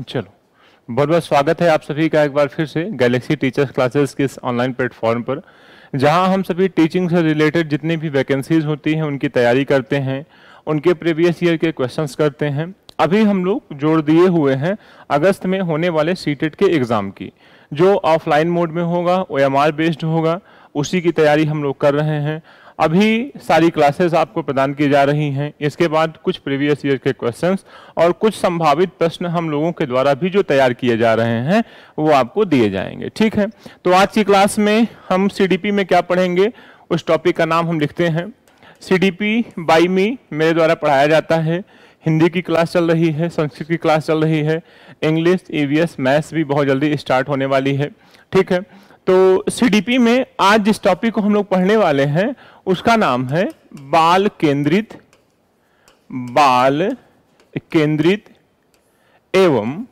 चलो, बहुत बहुत स्वागत है आप सभी का एक बार फिर से गैलेक्सी टीचर्स क्लासेस के इस ऑनलाइन प्लेटफॉर्म पर, जहां हम सभी टीचिंग से रिलेटेड जितनी भी वैकेंसीज होती हैं उनकी तैयारी करते हैं, उनके प्रीवियस ईयर के क्वेश्चंस करते हैं। अभी हम लोग जोड़ दिए हुए हैं अगस्त में होने वाले सीटेट के एग्ज़ाम की, जो ऑफलाइन मोड में होगा, OMR बेस्ड होगा, उसी की तैयारी हम लोग कर रहे हैं। अभी सारी क्लासेस आपको प्रदान की जा रही हैं। इसके बाद कुछ प्रीवियस ईयर के क्वेश्चंस और कुछ संभावित प्रश्न हम लोगों के द्वारा भी जो तैयार किए जा रहे हैं वो आपको दिए जाएंगे। ठीक है, तो आज की क्लास में हम CDP में क्या पढ़ेंगे, उस टॉपिक का नाम हम लिखते हैं CDP बाई मी, मेरे द्वारा पढ़ाया जाता है। हिंदी की क्लास चल रही है, संस्कृत की क्लास चल रही है, इंग्लिश, EVS, मैथ्स भी बहुत जल्दी स्टार्ट होने वाली है। ठीक है, तो CDP में आज जिस टॉपिक को हम लोग पढ़ने वाले हैं उसका नाम है बाल केंद्रित एवं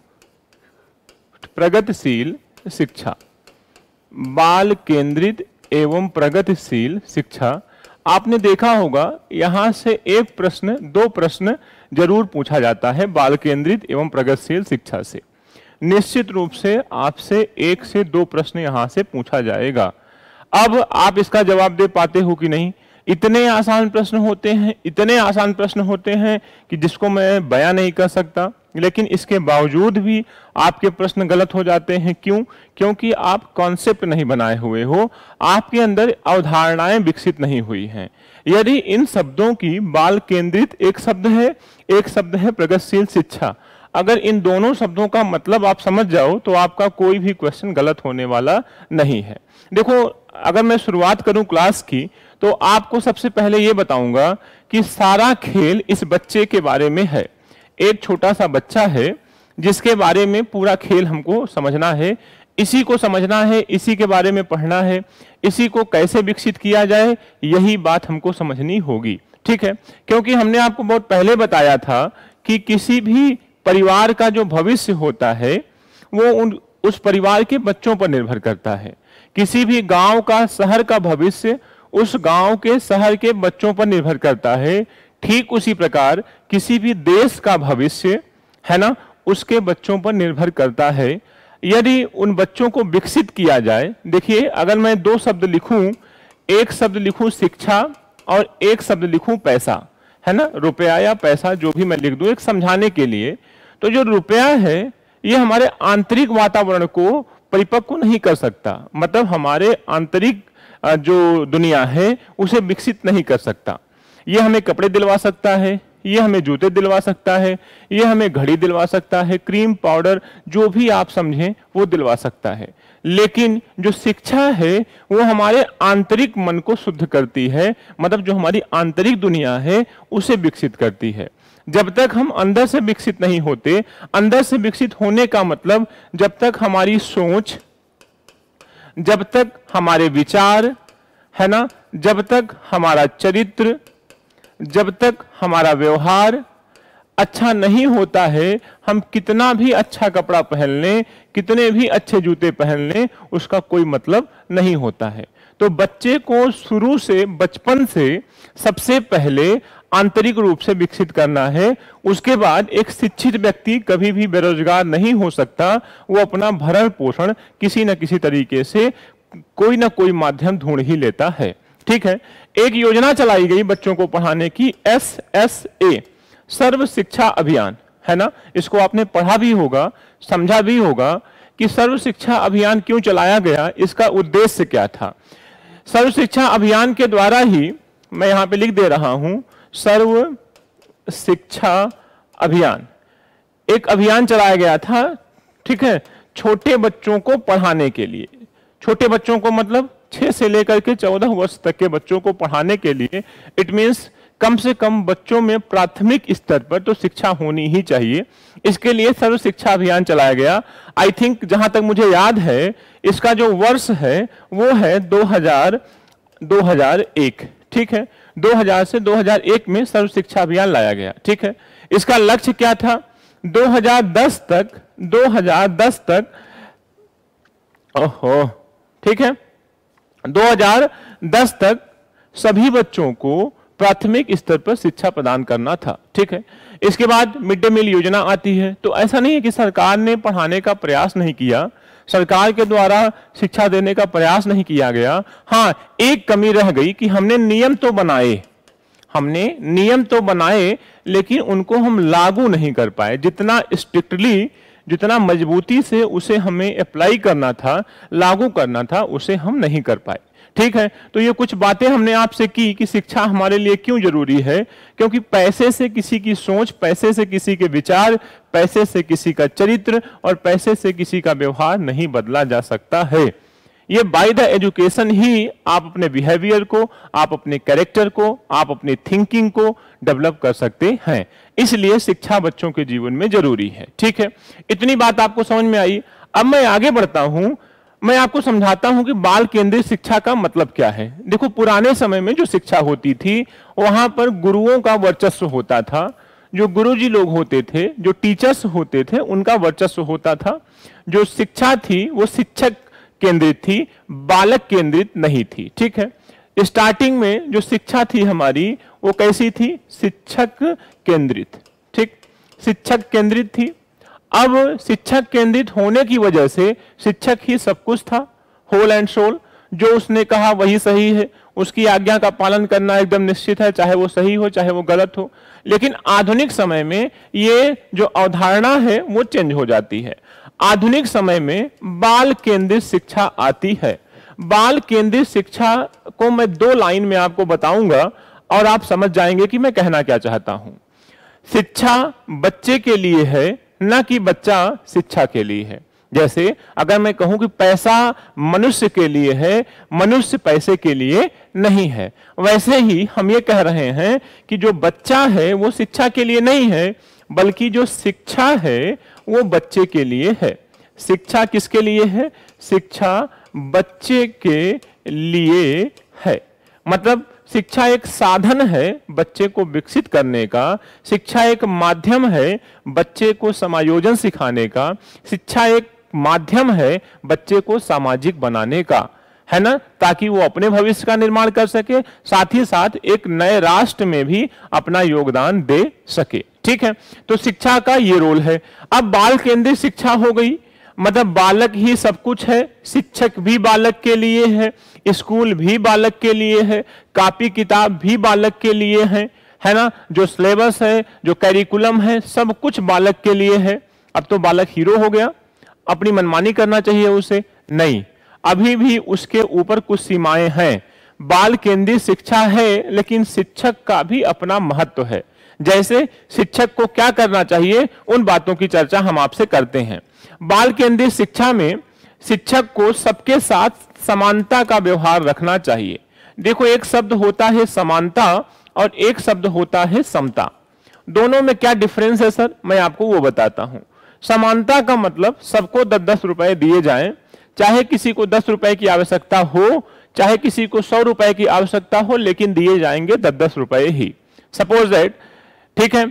प्रगतिशील शिक्षा। बाल केंद्रित एवं प्रगतिशील शिक्षा। आपने देखा होगा यहां से एक प्रश्न, दो प्रश्न जरूर पूछा जाता है बाल केंद्रित एवं प्रगतिशील शिक्षा से। निश्चित रूप से आपसे 1 से 2 प्रश्न यहां से पूछा जाएगा। अब आप इसका जवाब दे पाते हो कि नहीं? इतने आसान प्रश्न होते हैं, इतने आसान प्रश्न होते हैं कि जिसको मैं बयां नहीं कर सकता, लेकिन इसके बावजूद भी आपके प्रश्न गलत हो जाते हैं। क्यों? क्योंकि आप कॉन्सेप्ट नहीं बनाए हुए हो, आपके अंदर अवधारणाएं विकसित नहीं हुई हैं। यदि इन शब्दों की बाल केंद्रित एक शब्द है प्रगतिशील शिक्षा, अगर इन दोनों शब्दों का मतलब आप समझ जाओ तो आपका कोई भी क्वेश्चन गलत होने वाला नहीं है। देखो, अगर मैं शुरुआत करूं क्लास की तो आपको सबसे पहले ये बताऊंगा कि सारा खेल इस बच्चे के बारे में है। एक छोटा सा बच्चा है जिसके बारे में पूरा खेल हमको समझना है, इसी को समझना है, इसी के बारे में पढ़ना है, इसी को कैसे विकसित किया जाए यही बात हमको समझनी होगी। ठीक है, क्योंकि हमने आपको बहुत पहले बताया था कि किसी भी परिवार का जो भविष्य होता है वो उस परिवार के बच्चों पर निर्भर करता है। किसी भी गांव का, शहर का भविष्य उस गांव के, शहर के बच्चों पर निर्भर करता है। ठीक उसी प्रकार किसी भी देश का भविष्य है ना, उसके बच्चों पर निर्भर करता है। यदि उन बच्चों को विकसित किया जाए, देखिए अगर मैं 2 शब्द लिखूं, एक शब्द लिखूं शिक्षा और एक शब्द लिखूं पैसा, है ना, रुपया या पैसा जो भी मैं लिख दूं एक समझाने के लिए, तो जो रुपया है ये हमारे आंतरिक वातावरण को परिपक्व नहीं कर सकता, मतलब हमारे आंतरिक जो दुनिया है उसे विकसित नहीं कर सकता। ये हमें कपड़े दिलवा सकता है, ये हमें जूते दिलवा सकता है, ये हमें घड़ी दिलवा सकता है, क्रीम, पाउडर, जो भी आप समझें वो दिलवा सकता है। लेकिन जो शिक्षा है वो हमारे आंतरिक मन को शुद्ध करती है, मतलब जो हमारी आंतरिक दुनिया है उसे विकसित करती है। जब तक हम अंदर से विकसित नहीं होते, अंदर से विकसित होने का मतलब जब तक हमारी सोच, जब तक हमारे विचार, है ना, जब तक हमारा चरित्र, जब तक हमारा व्यवहार अच्छा नहीं होता है, हम कितना भी अच्छा कपड़ा पहन लें, कितने भी अच्छे जूते पहन लें, उसका कोई मतलब नहीं होता है। तो बच्चे को शुरू से, बचपन से सबसे पहले आंतरिक रूप से विकसित करना है। उसके बाद एक शिक्षित व्यक्ति कभी भी बेरोजगार नहीं हो सकता, वो अपना भरण पोषण किसी न किसी तरीके से कोई ना कोई माध्यम ढूंढ ही लेता है। ठीक है, एक योजना चलाई गई बच्चों को पढ़ाने की, SSA, सर्व शिक्षा अभियान, है ना। इसको आपने पढ़ा भी होगा, समझा भी होगा कि सर्व शिक्षा अभियान क्यों चलाया गया, इसका उद्देश्य क्या था। सर्व शिक्षा अभियान के द्वारा ही, मैं यहां पे लिख दे रहा हूं, सर्व शिक्षा अभियान एक अभियान चलाया गया था। ठीक है, छोटे बच्चों को पढ़ाने के लिए, छोटे बच्चों को मतलब 6 से लेकर के 14 वर्ष तक के बच्चों को पढ़ाने के लिए, इट मींस कम से कम बच्चों में प्राथमिक स्तर पर तो शिक्षा होनी ही चाहिए। इसके लिए सर्व शिक्षा अभियान चलाया गया। आई थिंक जहां तक मुझे याद है इसका जो वर्ष है वो है 2001। ठीक है, 2000 से 2001 में सर्व शिक्षा अभियान लाया गया। ठीक है, इसका लक्ष्य क्या था? 2010 तक ओहो, ठीक है, 2010 तक सभी बच्चों को प्राथमिक स्तर पर शिक्षा प्रदान करना था। ठीक है, इसके बाद मिड डे मील योजना आती है। तो ऐसा नहीं है कि सरकार ने पढ़ाने का प्रयास नहीं किया, सरकार के द्वारा शिक्षा देने का प्रयास नहीं किया गया। हाँ, एक कमी रह गई कि हमने नियम तो बनाए लेकिन उनको हम लागू नहीं कर पाए। जितना स्ट्रिक्टली, जितना मजबूती से उसे हमें अप्लाई करना था, लागू करना था, उसे हम नहीं कर पाए। ठीक है, तो ये कुछ बातें हमने आपसे की कि शिक्षा हमारे लिए क्यों जरूरी है। क्योंकि पैसे से किसी की सोच, पैसे से किसी के विचार, पैसे से किसी का चरित्र और पैसे से किसी का व्यवहार नहीं बदला जा सकता है। ये बाय द एजुकेशन ही आप अपने बिहेवियर को, आप अपने कैरेक्टर को, आप अपनी थिंकिंग को डेवलप कर सकते हैं। इसलिए शिक्षा बच्चों के जीवन में जरूरी है। ठीक है, इतनी बात आपको समझ में आई। अब मैं आगे बढ़ता हूं, मैं आपको समझाता हूं कि बाल केंद्रित शिक्षा का मतलब क्या है। देखो, पुराने समय में जो शिक्षा होती थी वहां पर गुरुओं का वर्चस्व होता था। जो गुरुजी लोग होते थे, जो टीचर्स होते थे, उनका वर्चस्व होता था। जो शिक्षा थी वो शिक्षक केंद्रित थी, बालक केंद्रित नहीं थी। ठीक है, स्टार्टिंग में जो शिक्षा थी हमारी वो कैसी थी? शिक्षक केंद्रित। ठीक, शिक्षक केंद्रित थी। अब शिक्षक केंद्रित होने की वजह से शिक्षक ही सब कुछ था, होल एंड सोल। जो उसने कहा वही सही है, उसकी आज्ञा का पालन करना एकदम निश्चित है, चाहे वो सही हो चाहे वो गलत हो। लेकिन आधुनिक समय में ये जो अवधारणा है वो चेंज हो जाती है। आधुनिक समय में बाल केंद्रित शिक्षा आती है। बाल केंद्रित शिक्षा को मैं 2 लाइन में आपको बताऊंगा और आप समझ जाएंगे कि मैं कहना क्या चाहता हूं। शिक्षा बच्चे के लिए है, ना कि बच्चा शिक्षा के लिए है। जैसे अगर मैं कहूं कि पैसा मनुष्य के लिए है, मनुष्य पैसे के लिए नहीं है, वैसे ही हम ये कह रहे हैं कि जो बच्चा है वो शिक्षा के लिए नहीं है, बल्कि जो शिक्षा है वो बच्चे के लिए है। शिक्षा किसके लिए है? शिक्षा बच्चे के लिए है। मतलब शिक्षा एक साधन है बच्चे को विकसित करने का, शिक्षा एक माध्यम है बच्चे को समायोजन सिखाने का, शिक्षा एक माध्यम है बच्चे को सामाजिक बनाने का, है ना, ताकि वो अपने भविष्य का निर्माण कर सके, साथ ही साथ एक नए राष्ट्र में भी अपना योगदान दे सके। ठीक है, तो शिक्षा का ये रोल है। अब बाल केंद्रित शिक्षा हो गई, मतलब बालक ही सब कुछ है, शिक्षक भी बालक के लिए है, स्कूल भी बालक के लिए है, कॉपी किताब भी बालक के लिए है ना, जो सिलेबस है, जो कैरिकुलम है, सब कुछ बालक के लिए है। अब तो बालक हीरो हो गया, अपनी मनमानी करना चाहिए उसे? नहीं, अभी भी उसके ऊपर कुछ सीमाएं हैं। बाल केंद्रित शिक्षा है लेकिन शिक्षक का भी अपना महत्व है। जैसे शिक्षक को क्या करना चाहिए, उन बातों की चर्चा हम आपसे करते हैं। बाल केंद्रित शिक्षा में शिक्षक को सबके साथ समानता का व्यवहार रखना चाहिए। देखो, एक शब्द होता है समानता और एक शब्द होता है समता। दोनों में क्या डिफरेंस है सर? मैं आपको वो बताता हूं। समानता का मतलब सबको 10-10 रुपए दिए जाएं, चाहे किसी को 10 रुपए की आवश्यकता हो, चाहे किसी को 100 रुपए की आवश्यकता हो, लेकिन दिए जाएंगे 10-10 रुपए ही, सपोज दैट। ठीक है,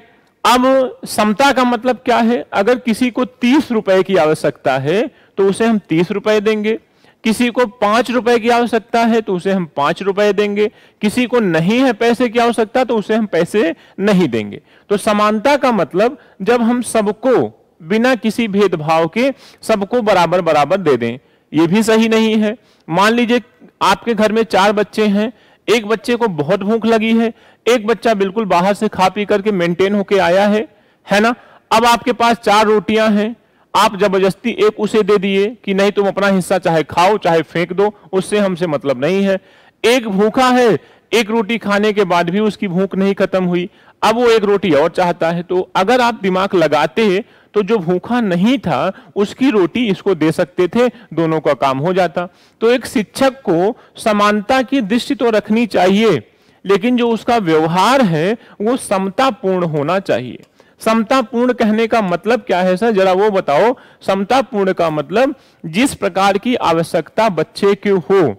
अब समता का मतलब क्या है? अगर किसी को 30 रुपए की आवश्यकता है तो उसे हम 30 रुपए देंगे, किसी को 5 रुपए की आवश्यकता है तो उसे हम 5 रुपए देंगे, किसी को नहीं है पैसे की आवश्यकता तो उसे हम पैसे नहीं देंगे। तो समानता का मतलब जब हम सबको बिना किसी भेदभाव के सबको बराबर बराबर दे दें। यह भी सही नहीं है। मान लीजिए आपके घर में 4 बच्चे हैं, एक बच्चे को बहुत भूख लगी है, एक बच्चा बिल्कुल बाहर से खा पी करके मेंटेन होके आया है ना। अब आपके पास 4 रोटियां हैं, आप जबरदस्ती एक उसे दे दिए कि नहीं तुम अपना हिस्सा चाहे खाओ चाहे फेंक दो, उससे हमसे मतलब नहीं है। एक भूखा है, एक रोटी खाने के बाद भी उसकी भूख नहीं खत्म हुई, अब वो एक रोटी और चाहता है। तो अगर आप दिमाग लगाते तो जो भूखा नहीं था उसकी रोटी इसको दे सकते थे, दोनों का काम हो जाता। तो एक शिक्षक को समानता की दृष्टि तो रखनी चाहिए, लेकिन जो उसका व्यवहार है वो समतापूर्ण होना चाहिए। समतापूर्ण कहने का मतलब क्या है सर, जरा वो बताओ। समतापूर्ण का मतलब जिस प्रकार की आवश्यकता बच्चे की हो,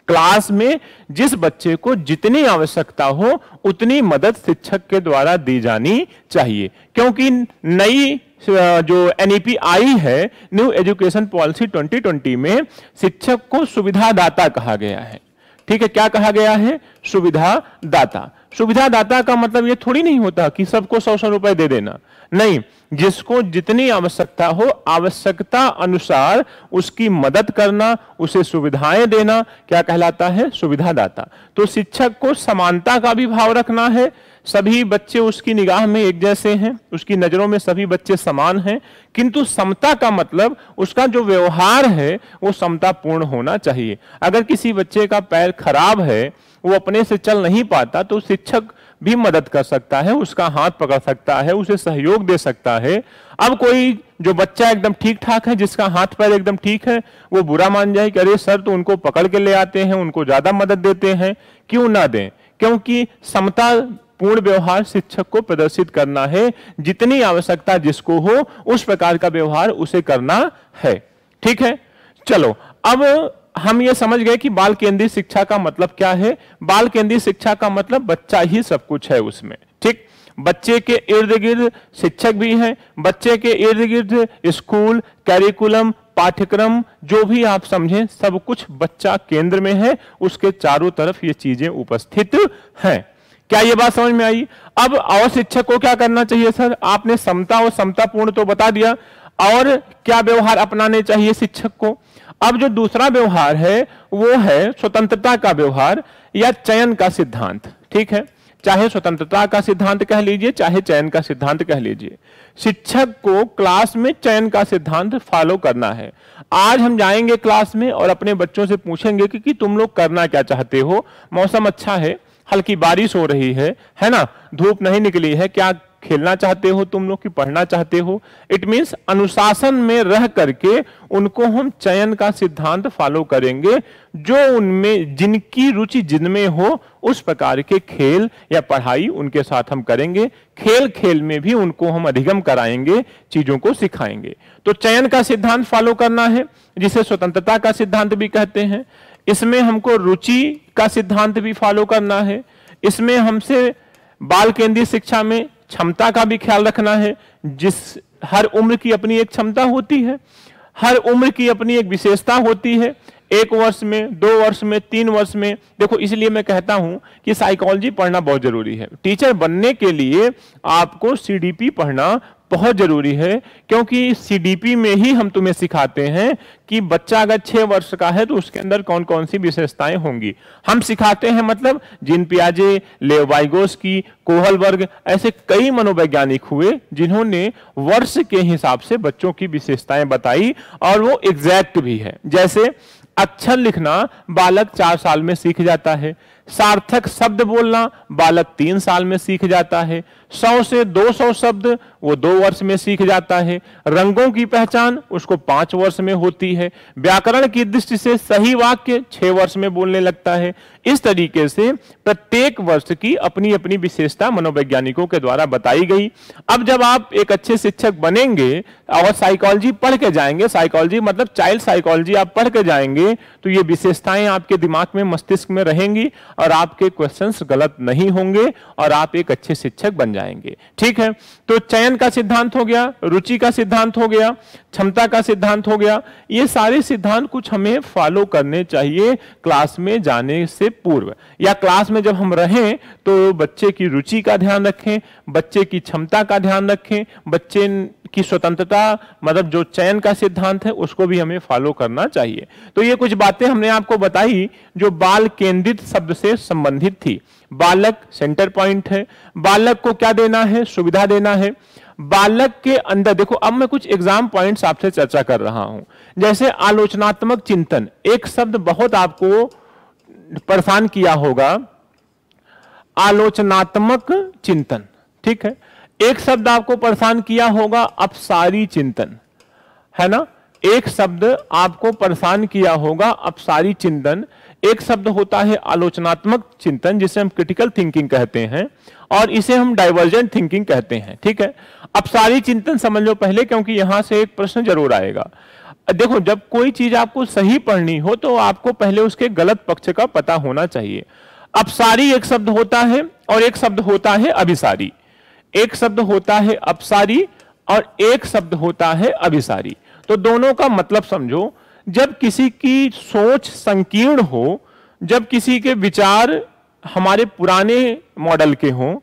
क्लास में जिस बच्चे को जितनी आवश्यकता हो उतनी मदद शिक्षक के द्वारा दी जानी चाहिए। क्योंकि नई जो एनईपी आई है, न्यू एजुकेशन पॉलिसी 2020 में शिक्षक को सुविधादाता कहा गया है। ठीक है, क्या कहा गया है? सुविधादाता। सुविधादाता का मतलब ये थोड़ी नहीं होता कि सबको 100-100 रुपए दे देना, नहीं, जिसको जितनी आवश्यकता हो आवश्यकता अनुसार उसकी मदद करना, उसे सुविधाएं देना क्या कहलाता है? सुविधादाता। तो शिक्षक को समानता का भी भाव रखना है, सभी बच्चे उसकी निगाह में एक जैसे हैं, उसकी नजरों में सभी बच्चे समान हैं, किंतु समता का मतलब उसका जो व्यवहार है वो समतापूर्ण होना चाहिए। अगर किसी बच्चे का पैर खराब है, वो अपने से चल नहीं पाता, तो शिक्षक भी मदद कर सकता है, उसका हाथ पकड़ सकता है, उसे सहयोग दे सकता है। अब कोई जो बच्चा एकदम ठीक ठाक है, जिसका हाथ पैर एकदम ठीक है, वो बुरा मान जाए कि अरे सर तो उनको पकड़ के ले आते हैं, उनको ज्यादा मदद देते हैं, क्यों ना दें? क्योंकि समता पूर्ण व्यवहार शिक्षक को प्रदर्शित करना है, जितनी आवश्यकता जिसको हो उस प्रकार का व्यवहार उसे करना है। ठीक है, चलो अब हम ये समझ गए कि बाल केंद्रित शिक्षा का मतलब क्या है। बाल केंद्रित शिक्षा का मतलब बच्चा ही सब कुछ है उसमें। ठीक, बच्चे के इर्द गिर्द शिक्षक भी हैं, बच्चे के इर्द गिर्द स्कूल, कैरिकुलम, पाठ्यक्रम, जो भी आप समझें, सब कुछ बच्चा केंद्र में है, उसके चारों तरफ ये चीजें उपस्थित हैं। क्या ये बात समझ में आई? अब और शिक्षक को क्या करना चाहिए सर? आपने समता और समतापूर्ण तो बता दिया, और क्या व्यवहार अपनाने चाहिए शिक्षक को? अब जो दूसरा व्यवहार है वो है स्वतंत्रता का व्यवहार या चयन का सिद्धांत। ठीक है, चाहे स्वतंत्रता का सिद्धांत कह लीजिए, चाहे चयन का सिद्धांत कह लीजिए। शिक्षक को क्लास में चयन का सिद्धांत फॉलो करना है। आज हम जाएंगे क्लास में और अपने बच्चों से पूछेंगे कि तुम लोग करना क्या चाहते हो? मौसम अच्छा है, हल्की बारिश हो रही है ना, धूप नहीं निकली है, क्या खेलना चाहते हो तुम लोग कि पढ़ना चाहते हो? इट मींस अनुशासन में रह करके उनको हम चयन का सिद्धांत फॉलो करेंगे, जो उनमें जिनकी रुचि जिनमें हो उस प्रकार के खेल या पढ़ाई उनके साथ हम करेंगे। खेल खेल में भी उनको हम अधिगम कराएंगे, चीजों को सिखाएंगे। तो चयन का सिद्धांत फॉलो करना है, जिसे स्वतंत्रता का सिद्धांत भी कहते हैं। इसमें हमको रुचि का सिद्धांत भी फॉलो करना है। इसमें हमसे बाल केंद्रित शिक्षा में क्षमता का भी ख्याल रखना है। जिस हर उम्र की अपनी एक क्षमता होती है, हर उम्र की अपनी एक विशेषता होती है। 1 वर्ष में, 2 वर्ष में, 3 वर्ष में, देखो इसलिए मैं कहता हूं कि साइकोलॉजी पढ़ना बहुत जरूरी है। टीचर बनने के लिए आपको सीडीपी पढ़ना बहुत जरूरी है, क्योंकि सीडीपी में ही हम तुम्हें सिखाते हैं कि बच्चा अगर 6 वर्ष का है तो उसके अंदर कौन कौन सी विशेषताएं होंगी। हम सिखाते हैं मतलब जीन पियाजे, लेव वाइगोस्की, कोहलबर्ग, ऐसे कई मनोवैज्ञानिक हुए जिन्होंने वर्ष के हिसाब से बच्चों की विशेषताएं बताई, और वो एग्जैक्ट भी है। जैसे अक्षर लिखना बालक 4 साल में सीख जाता है, सार्थक शब्द बोलना बालक 3 साल में सीख जाता है, 100 से 200 शब्द वो 2 वर्ष में सीख जाता है, रंगों की पहचान उसको 5 वर्ष में होती है, व्याकरण की दृष्टि से सही वाक्य 6 वर्ष में बोलने लगता है। इस तरीके से प्रत्येक वर्ष की अपनी अपनी विशेषता मनोवैज्ञानिकों के द्वारा बताई गई। अब जब आप एक अच्छे शिक्षक बनेंगे और साइकोलॉजी पढ़ के जाएंगे, साइकोलॉजी मतलब चाइल्ड साइकोलॉजी आप पढ़ के जाएंगे, तो ये विशेषताएं आपके दिमाग में, मस्तिष्क में रहेंगी और आपके क्वेश्चंस गलत नहीं होंगे और आप एक अच्छे शिक्षक बन जाएंगे। ठीक है, तो चयन का सिद्धांत हो गया, रुचि का सिद्धांत हो गया, क्षमता का सिद्धांत हो गया। ये सारे सिद्धांत कुछ हमें फॉलो करने चाहिए क्लास में जाने से पूर्व, या क्लास में जब हम रहें तो बच्चे की रुचि का ध्यान रखें, बच्चे की क्षमता का ध्यान रखें, बच्चे की स्वतंत्रता मतलब जो चयन का सिद्धांत है उसको भी हमें फॉलो करना चाहिए। तो ये कुछ बातें हमने आपको बताई जो बाल केंद्रित शब्द से संबंधित थी। बालक सेंटर पॉइंट है, बालक को क्या देना है? सुविधा देना है। बालक के अंदर देखो, अब मैं कुछ एग्जाम पॉइंट्स आपसे चर्चा कर रहा हूं। जैसे आलोचनात्मक चिंतन, एक शब्द बहुत आपको परेशान किया होगा, आलोचनात्मक चिंतन। ठीक है, एक शब्द आपको परेशान किया होगा, अपसारी चिंतन, है ना। एक शब्द आपको परेशान किया होगा, अपसारी चिंतन। एक शब्द होता है आलोचनात्मक चिंतन, जिसे हम क्रिटिकल थिंकिंग कहते हैं, और इसे हम डाइवर्जेंट थिंकिंग कहते हैं। ठीक है, अपसारी चिंतन समझ लो पहले, क्योंकि यहां से एक प्रश्न जरूर आएगा। देखो, जब कोई चीज आपको सही पढ़नी हो तो आपको पहले उसके गलत पक्ष का पता होना चाहिए। अपसारी एक शब्द होता है और एक शब्द होता है अभिसारी। एक शब्द होता है अपसारी और एक शब्द होता है अभिसारी। तो दोनों का मतलब समझो। जब किसी की सोच संकीर्ण हो, जब किसी के विचार हमारे पुराने मॉडल के हों,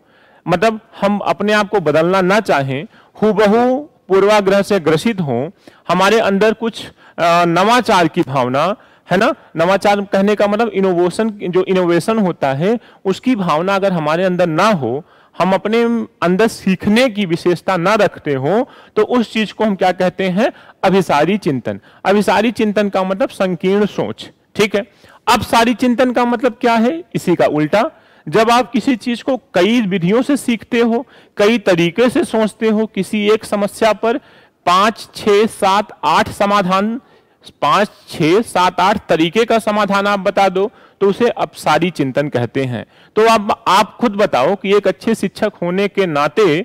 मतलब हम अपने आप को बदलना ना चाहें, हूबहू पूर्वाग्रह से ग्रसित हों, हमारे अंदर कुछ नवाचार की भावना है ना, नवाचार कहने का मतलब इनोवेशन, जो इनोवेशन होता है उसकी भावना अगर हमारे अंदर ना हो, हम अपने अंदर सीखने की विशेषता ना रखते हो, तो उस चीज को हम क्या कहते हैं? अभिसारी चिंतन। अभिसारी चिंतन का मतलब संकीर्ण सोच। ठीक है, अपसारी चिंतन का मतलब क्या है? इसी का उल्टा। जब आप किसी चीज को कई विधियों से सीखते हो, कई तरीके से सोचते हो, किसी एक समस्या पर 5, 6, 7, 8 समाधान, 5, 6, 7, 8 तरीके का समाधान आप बता दो, तो उसे अपसारी चिंतन कहते हैं। तो अब आप खुद बताओ कि एक अच्छे शिक्षक होने के नाते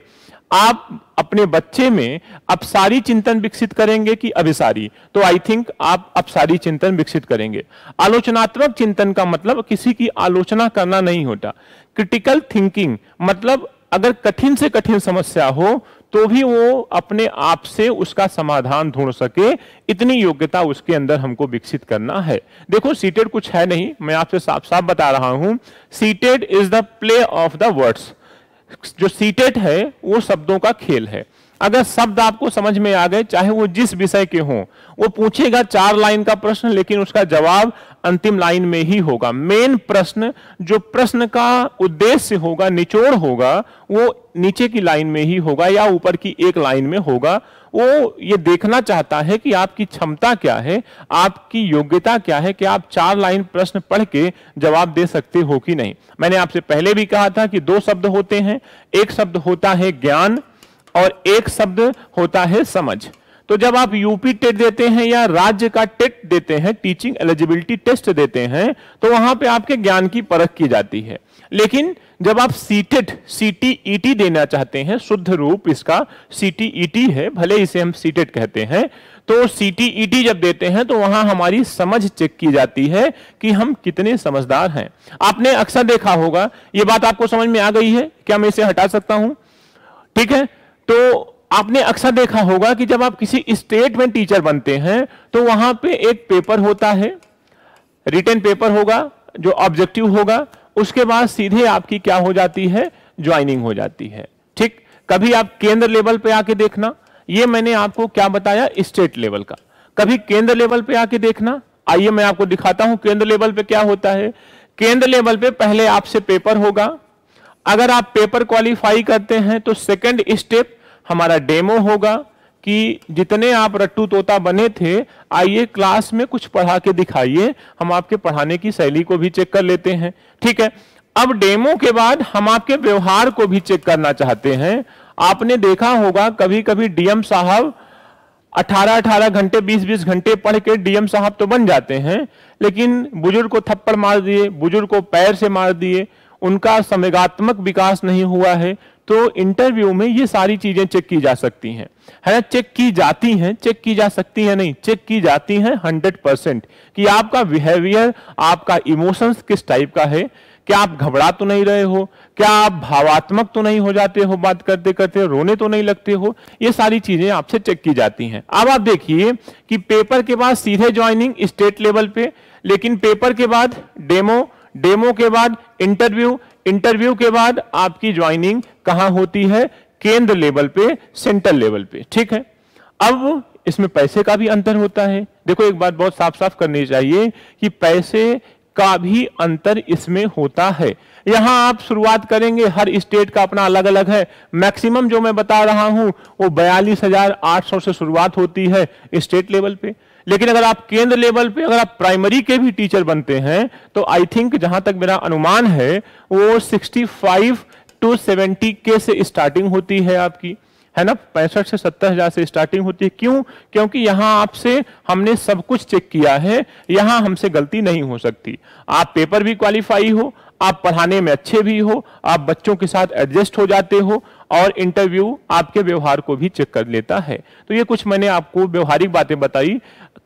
आप अपने बच्चे में अपसारी चिंतन विकसित करेंगे कि अभिसारी? तो आई थिंक आप अपसारी चिंतन विकसित करेंगे। आलोचनात्मक चिंतन का मतलब किसी की आलोचना करना नहीं होता। क्रिटिकल थिंकिंग मतलब अगर कठिन से कठिन समस्या हो तो भी वो अपने आप से उसका समाधान ढूंढ सके, इतनी योग्यता उसके अंदर हमको विकसित करना है। देखो, सीटेड कुछ है नहीं, मैं आपसे साफ साफ बता रहा हूं। Seated is the play of the words. जो सीटेड है वो शब्दों का खेल है। अगर शब्द आपको समझ में आ गए, चाहे वो जिस विषय के हों, वो पूछेगा 4 लाइन का प्रश्न, लेकिन उसका जवाब अंतिम लाइन में ही होगा। मेन प्रश्न, जो प्रश्न का उद्देश्य होगा, निचोड़ होगा, वो नीचे की लाइन में ही होगा या ऊपर की एक लाइन में होगा। वो ये देखना चाहता है कि आपकी क्षमता क्या है, आपकी योग्यता क्या है, कि आप 4 लाइन प्रश्न पढ़ के जवाब दे सकते हो कि नहीं। मैंने आपसे पहले भी कहा था कि 2 शब्द होते हैं, एक शब्द होता है ज्ञान और एक शब्द होता है समझ। तो जब आप यूपी टेट देते हैं या राज्य का टेट देते हैं, टीचिंग एलिजिबिलिटी टेस्ट देते हैं, तो वहां पे आपके ज्ञान की परख की जाती है। लेकिन जब आप सीटेट, सीटीईटी देना चाहते हैं, शुद्ध रूप इसका सीटीईटी है, भले इसे हम सीटेट कहते हैं, तो सीटीईटी जब देते हैं तो वहां हमारी समझ चेक की जाती है कि हम कितने समझदार हैं। आपने अक्सर देखा होगा, ये बात आपको समझ में आ गई है क्या? मैं इसे हटा सकता हूं? ठीक है, तो आपने अक्सर देखा होगा कि जब आप किसी स्टेट में टीचर बनते हैं तो वहां पे एक पेपर होता है, रिटन पेपर होगा जो ऑब्जेक्टिव होगा, उसके बाद सीधे आपकी क्या हो जाती है? ज्वाइनिंग हो जाती है। ठीक, कभी आप केंद्र लेवल पे आके देखना, ये मैंने आपको क्या बताया? स्टेट लेवल का। कभी केंद्र लेवल पे आके देखना, आइए मैं आपको दिखाता हूं केंद्र लेवल पे क्या होता है। केंद्र लेवल पे पहले आपसे पेपर होगा, अगर आप पेपर क्वालिफाई करते हैं तो सेकंड स्टेप हमारा डेमो होगा कि जितने आप रट्टू तोता बने थे, आइए क्लास में कुछ पढ़ा के दिखाइए, हम आपके पढ़ाने की शैली को भी चेक कर लेते हैं। ठीक है, अब डेमो के बाद हम आपके व्यवहार को भी चेक करना चाहते हैं। आपने देखा होगा कभी कभी डीएम साहब 18-18 घंटे, 20-20 घंटे पढ़ के डीएम साहब तो बन जाते हैं, लेकिन बुजुर्ग को थप्पड़ मार दिए, बुजुर्ग को पैर से मार दिए, उनका संवेगात्मक विकास नहीं हुआ है। तो इंटरव्यू में ये सारी चीजें चेक की जा सकती हैं, है ना? चेक की जाती हैं, चेक की जा सकती है नहीं, चेक की जाती हैं 100% कि आपका बिहेवियर, आपका इमोशंस किस टाइप का है। क्या आप घबरा तो नहीं रहे हो? क्या आप भावात्मक तो नहीं हो जाते हो बात करते करते? रोने तो नहीं लगते हो? ये सारी चीजें आपसे चेक की जाती हैं। अब आप देखिए कि पेपर के बाद सीधे ज्वाइनिंग स्टेट लेवल पे, लेकिन पेपर के बाद डेमो, डेमो के बाद इंटरव्यू, इंटरव्यू के बाद आपकी ज्वाइनिंग कहां होती है? केंद्र लेवल पे, सेंट्रल लेवल पे। ठीक है, अब इसमें पैसे का भी अंतर होता है। देखो, एक बात बहुत साफ साफ करनी चाहिए कि पैसे का भी अंतर इसमें होता है। यहां आप शुरुआत करेंगे, हर स्टेट का अपना अलग अलग है। मैक्सिमम जो मैं बता रहा हूं वो 42,800 से शुरुआत होती है स्टेट लेवल पे। लेकिन अगर आप केंद्र लेवल पे, अगर आप प्राइमरी के भी टीचर बनते हैं तो आई थिंक, जहां तक मेरा अनुमान है, वो 65 to 70 के से स्टार्टिंग होती है आपकी, है ना? 65 से 70,000 से स्टार्टिंग होती है। क्यों? क्योंकि यहां आपसे हमने सब कुछ चेक किया है, यहां हमसे गलती नहीं हो सकती। आप पेपर भी क्वालिफाई हो, आप पढ़ाने में अच्छे भी हो, आप बच्चों के साथ एडजस्ट हो जाते हो, और इंटरव्यू आपके व्यवहार को भी चेक कर लेता है। तो ये कुछ मैंने आपको व्यवहारिक बातें बताई,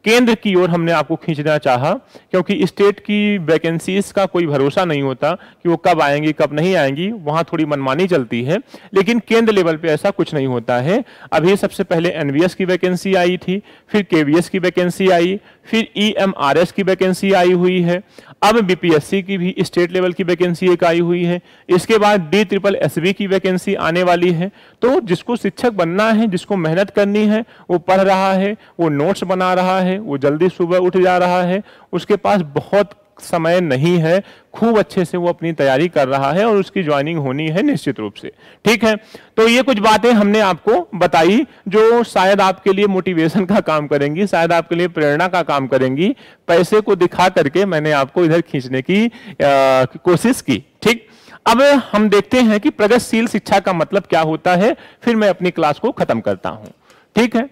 केंद्र की ओर हमने आपको खींचना चाहा, क्योंकि स्टेट की वैकेंसीज का कोई भरोसा नहीं होता कि वो कब आएंगी कब नहीं आएंगी, वहां थोड़ी मनमानी चलती है। लेकिन केंद्र लेवल पे ऐसा कुछ नहीं होता है। अभी सबसे पहले एनवीएस की वैकेंसी आई थी, फिर केवीएस की वैकेंसी आई, फिर ईएमआरएस की वैकेंसी आई हुई है। अब बीपीएससी की भी स्टेट लेवल की वैकेंसी एक आई हुई है, इसके बाद DSSB की वैकेंसी आने वाली है। तो जिसको शिक्षक बनना है, जिसको मेहनत करनी है, वो पढ़ रहा है, वो नोट्स बना रहा है, वो जल्दी सुबह उठ जा रहा है, उसके पास बहुत समय नहीं है, खूब अच्छे से वो अपनी तैयारी कर रहा है और उसकी ज्वाइनिंग होनी है निश्चित रूप से। ठीक है, तो ये कुछ बातें हमने आपको बताई जो शायद आपके लिए मोटिवेशन का काम करेंगी, शायद आपके लिए प्रेरणा का काम करेंगी। पैसे को दिखा करके मैंने आपको इधर खींचने की कोशिश की। ठीक, अब हम देखते हैं कि प्रगतिशील शिक्षा का मतलब क्या होता है, फिर मैं अपनी क्लास को खत्म करता हूं। ठीक है,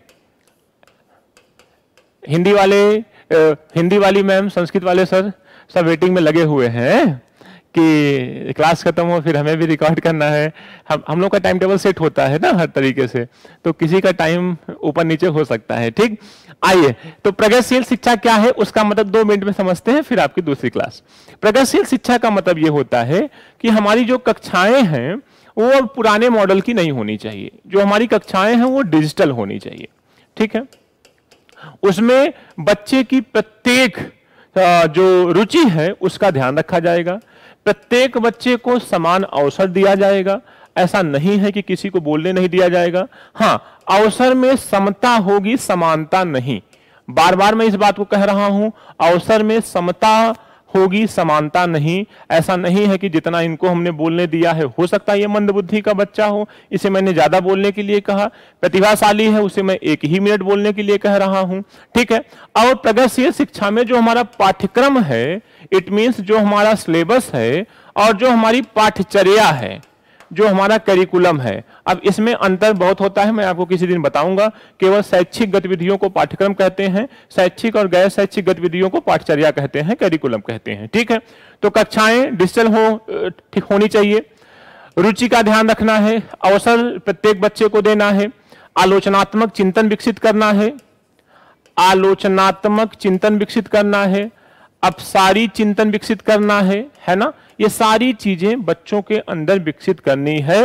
हिंदी वाली मैम, संस्कृत वाले सर सब वेटिंग में लगे हुए हैं कि क्लास खत्म हो, फिर हमें भी रिकॉर्ड करना है। हम लोग का टाइम टेबल सेट होता है ना हर तरीके से, तो किसी का टाइम ऊपर नीचे हो सकता है। ठीक, आइए, तो प्रगतिशील शिक्षा क्या है उसका मतलब 2 मिनट में समझते हैं, फिर आपकी दूसरी क्लास। प्रगतिशील शिक्षा का मतलब यह होता है कि हमारी जो कक्षाएं हैं वो अब पुराने मॉडल की नहीं होनी चाहिए, जो हमारी कक्षाएं हैं वो डिजिटल होनी चाहिए। ठीक है, उसमें बच्चे की प्रत्येक जो रुचि है उसका ध्यान रखा जाएगा, प्रत्येक बच्चे को समान अवसर दिया जाएगा। ऐसा नहीं है कि किसी को बोलने नहीं दिया जाएगा। हां, अवसर में समता होगी, समानता नहीं। बार बार मैं इस बात को कह रहा हूं, अवसर में समता होगी, समानता नहीं। ऐसा नहीं है कि जितना इनको हमने बोलने दिया है, हो सकता है ये मंदबुद्धि का बच्चा हो, इसे मैंने ज्यादा बोलने के लिए कहा, प्रतिभाशाली है उसे मैं 1 ही मिनट बोलने के लिए कह रहा हूं। ठीक है, और प्रगतिशील शिक्षा में जो हमारा पाठ्यक्रम है, इट मीन्स जो हमारा सिलेबस है और जो हमारी पाठ्यचर्या है, जो हमारा करिकुलम है, अब इसमें अंतर बहुत होता है, मैं आपको किसी दिन बताऊंगा। केवल शैक्षिक गतिविधियों को पाठ्यक्रम कहते हैं, शैक्षिक और गैर शैक्षिक गतिविधियों को पाठ्यचर्या कहते हैं, करिकुलम कहते हैं। ठीक है, तो कक्षाएं डिजिटल होनी चाहिए, रुचि का ध्यान रखना है, अवसर प्रत्येक बच्चे को देना है, आलोचनात्मक चिंतन विकसित करना है, आलोचनात्मक चिंतन विकसित करना है, अपसारी चिंतन विकसित करना है ना, ये सारी चीजें बच्चों के अंदर विकसित करनी है।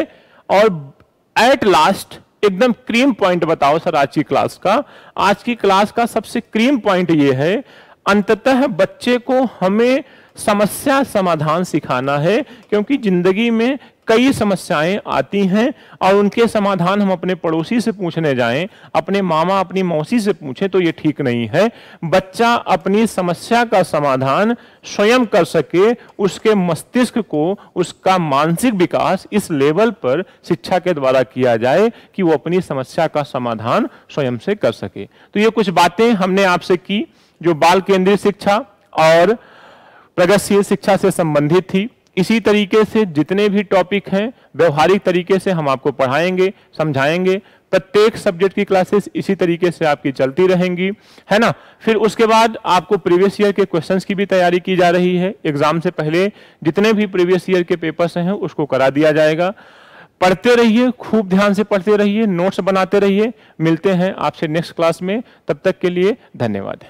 और एट लास्ट एकदम क्रीम पॉइंट बताओ सर आज की क्लास का, आज की क्लास का सबसे क्रीम पॉइंट ये है, अंततः बच्चे को हमें समस्या समाधान सिखाना है, क्योंकि जिंदगी में कई समस्याएं आती हैं और उनके समाधान हम अपने पड़ोसी से पूछने जाएं, अपने मामा अपनी मौसी से पूछें तो ये ठीक नहीं है। बच्चा अपनी समस्या का समाधान स्वयं कर सके, उसके मस्तिष्क को, उसका मानसिक विकास इस लेवल पर शिक्षा के द्वारा किया जाए कि वो अपनी समस्या का समाधान स्वयं से कर सके। तो ये कुछ बातें हमने आपसे की जो बाल केंद्रित शिक्षा और प्रगतिशील शिक्षा से संबंधित थी। इसी तरीके से जितने भी टॉपिक हैं व्यवहारिक तरीके से हम आपको पढ़ाएंगे, समझाएंगे। प्रत्येक सब्जेक्ट की क्लासेस इसी तरीके से आपकी चलती रहेंगी, है ना। फिर उसके बाद आपको प्रीवियस ईयर के क्वेश्चंस की भी तैयारी की जा रही है। एग्जाम से पहले जितने भी प्रीवियस ईयर के पेपर्स हैं उसको करा दिया जाएगा। पढ़ते रहिए, खूब ध्यान से पढ़ते रहिए, नोट्स बनाते रहिए। मिलते हैं आपसे नेक्स्ट क्लास में, तब तक के लिए धन्यवाद।